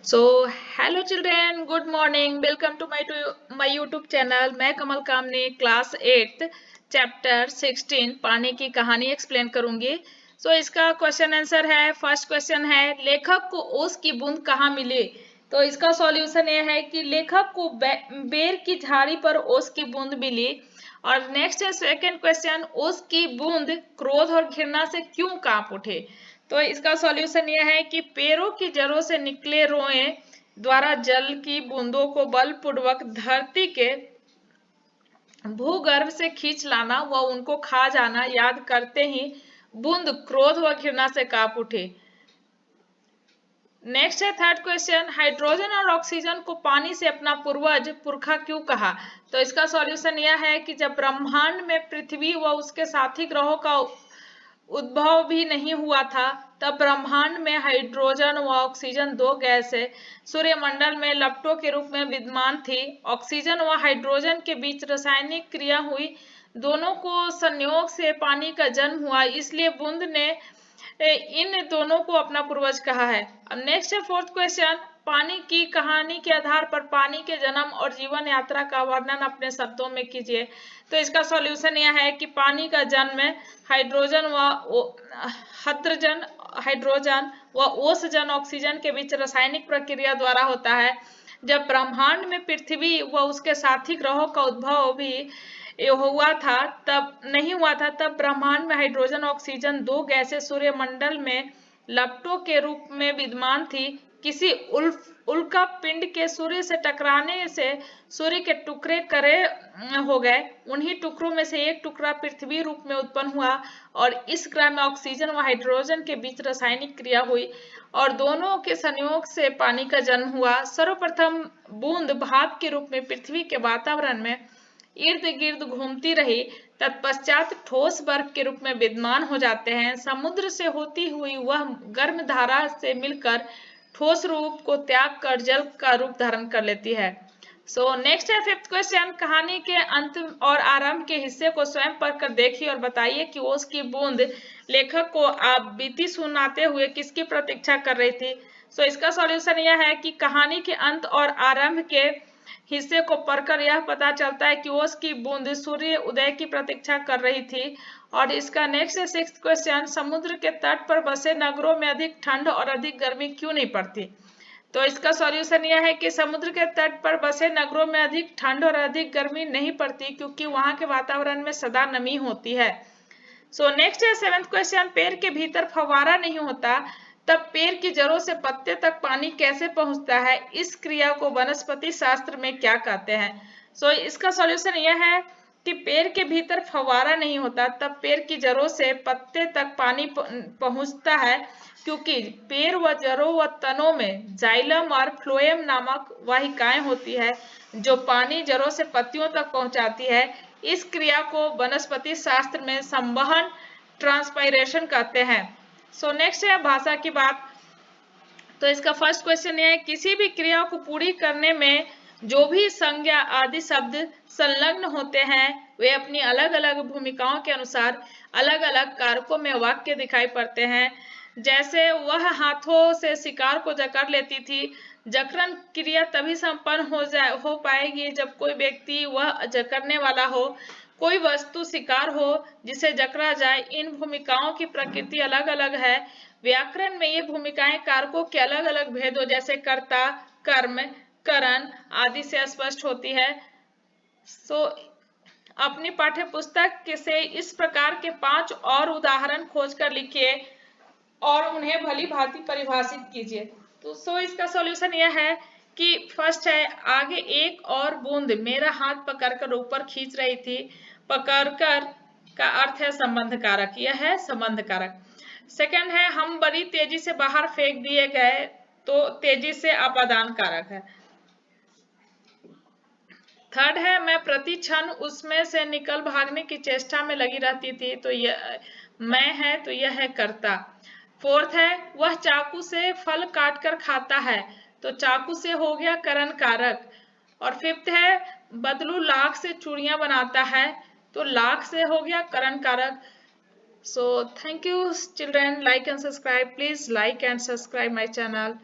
So hello children, good morning. Welcome to my YouTube channel. मैं कमल कामनी class 8 chapter 16 पानी की कहानी एक्सप्लेन करूंगी। इसका क्वेश्चन आंसर है। फर्स्ट क्वेश्चन है, लेखक को ओस की बूंद कहाँ मिली? तो इसका सॉल्यूशन ये है कि लेखक को बेर की झाड़ी पर ओस की बूंद मिली। और नेक्स्ट है सेकंड क्वेश्चन, ओस की बूंद क्रोध और घृणा से क्यों कांप उठे? तो इसका सॉल्यूशन यह है कि पेड़ों की जड़ों से निकले रोए द्वारा जल की बूंदों को बलपूर्वक धरती के भूगर्भ से खींच लाना व उनको खा जाना याद करते ही बूंद क्रोध व घृणा से कांप उठे। नेक्स्ट है थर्ड क्वेश्चन, हाइड्रोजन और ऑक्सीजन को पानी से अपना पूर्वज पुरखा क्यों कहा? तो इसका सॉल्यूशन यह है कि जब ब्रह्मांड में पृथ्वी व उसके साथी ग्रहों का उद्भव भी नहीं हुआ था, तब ब्रह्मांड में हाइड्रोजन व ऑक्सीजन दो गैसें सूर्यमंडल में लपटों के रूप में विद्यमान थी। ऑक्सीजन व हाइड्रोजन के बीच रासायनिक क्रिया हुई, दोनों को संयोग से पानी का जन्म हुआ, इसलिए बूंद ने इन दोनों को अपना पूर्वज कहा है। अब नेक्स्ट है फोर्थ क्वेश्चन, पानी की कहानी के आधार पर पानी के जन्म और जीवन यात्रा का वर्णन अपने शब्दों में कीजिए। तो इसका सॉल्यूशन यह है कि पानी का जन्म हाइड्रोजन व ओसजन ऑक्सीजन के बीच रासायनिक प्रक्रिया द्वारा होता है। जब ब्रह्मांड में पृथ्वी व उसके साथी ग्रहों का उद्भव भी नहीं हुआ था, तब ब्रह्मांड में हाइड्रोजन ऑक्सीजन दो गैसें सूर्यमंडल में लपटों के रूप में विद्यमान थी। किसी उल्का पिंड के सूर्य से टकराने से सूर्य के टुकड़े करे हो गए। उन्हीं टुकड़ों में से एक टुकड़ा पृथ्वी रूप में उत्पन्न हुआ और इस क्रम में ऑक्सीजन व हाइड्रोजन के बीच रासायनिक क्रिया हुई और दोनों के संयोग से पानी का जन्म हुआ। सर्वप्रथम बूंद भाप के रूप में पृथ्वी के वातावरण में इर्द गिर्द घूमती रही, तत्पश्चात ठोस बर्फ के रूप में विद्यमान हो जाते हैं। समुद्र से होती हुई वह गर्म धारा से मिलकर ठोस रूप को त्याग कर जल का रूप धारण कर लेती है। नेक्स्ट है फिफ्थ क्वेश्चन, कहानी के अंत और आरंभ के हिस्से को स्वयं पढ़कर देखिए और बताइए कि ओस की बूंद लेखक को आप बीती सुनाते हुए किसकी प्रतीक्षा कर रही थी? इसका सॉल्यूशन यह है कि कहानी के अंत और आरंभ के हिस्से को पढ़कर यह पता चलता है कि ओस की बूंद सूर्य उदय की प्रतीक्षा कर रही थी। और इसका नेक्स्ट है सिक्स्थ क्वेश्चन, समुद्र के तट पर बसे नगरों में अधिक ठंड और अधिक गर्मी क्यों नहीं पड़ती? तो इसका सॉल्यूशन यह है कि समुद्र के तट पर बसे नगरों में अधिक ठंड और अधिक गर्मी नहीं पड़ती, क्योंकि वहां के वातावरण में सदा नमी होती है। नेक्स्ट है सेवेंथ क्वेश्चन, पेड़ के भीतर फव्वारा नहीं होता, तब पेड़ की जड़ों से पत्ते तक पानी कैसे पहुंचता है? इस क्रिया को वनस्पति शास्त्र में क्या कहते हैं? इसका सॉल्यूशन यह है कि पेड़ के भीतर फव्वारा नहीं होता, तब पेड़ की जड़ों से पत्ते तक पानी पहुंचता है, क्योंकि पेड़ व जड़ों व तनों में जाइलम और फ्लोएम नामक वाहिकाएं होती है, जो पानी जड़ों से पत्तियों तक पहुंचाती है। इस क्रिया को वनस्पति शास्त्र में संवहन ट्रांसपायरेशन कहते हैं। नेक्स्ट है भाषा की बात। तो इसका फर्स्ट क्वेश्चन है, किसी भी क्रिया को पूरी करने में जो भी संज्ञा आदि शब्द संलग्न होते हैं, वे अपनी अलग अलग भूमिकाओं के अनुसार अलग अलग कारकों में वाक्य दिखाई पड़ते हैं। जैसे वह हाथों से शिकार को जकड़ लेती थी, जकड़न क्रिया तभी संपन्न हो पाएगी जब कोई व्यक्ति वह जकड़ने वाला हो, कोई वस्तु शिकार हो जिसे जकड़ा जाए। इन भूमिकाओं की प्रकृति अलग अलग है। व्याकरण में ये भूमिकाएं कारकों के अलग अलग भेदों जैसे कर्ता, कर्म, करण आदि से स्पष्ट होती है। अपनी पाठ्य पुस्तक से इस प्रकार के 5 और उदाहरण खोजकर लिखिए और उन्हें भली भांति परिभाषित कीजिए। इसका सॉल्यूशन यह है कि फर्स्ट है, आगे एक और बूंद मेरा हाथ पकड़कर ऊपर खींच रही थी। पकड़कर का अर्थ है संबंध कारक, यह है संबंध कारक। सेकंड है, हम बड़ी तेजी से बाहर फेंक दिए गए, तो तेजी से अपादान कारक है। थर्ड है, मैं प्रति क्षण उसमें से निकल भागने की चेष्टा में लगी रहती थी, तो यह मैं है, तो यह है कर्ता। फोर्थ है, वह चाकू से फल काटकर खाता है, तो चाकू से हो गया करण कारक। और फिफ्थ है, बदलू लाख से चूड़ियां बनाता है, तो लाख से हो गया करण कारक। So thank you children, like and subscribe, please like and subscribe my channel.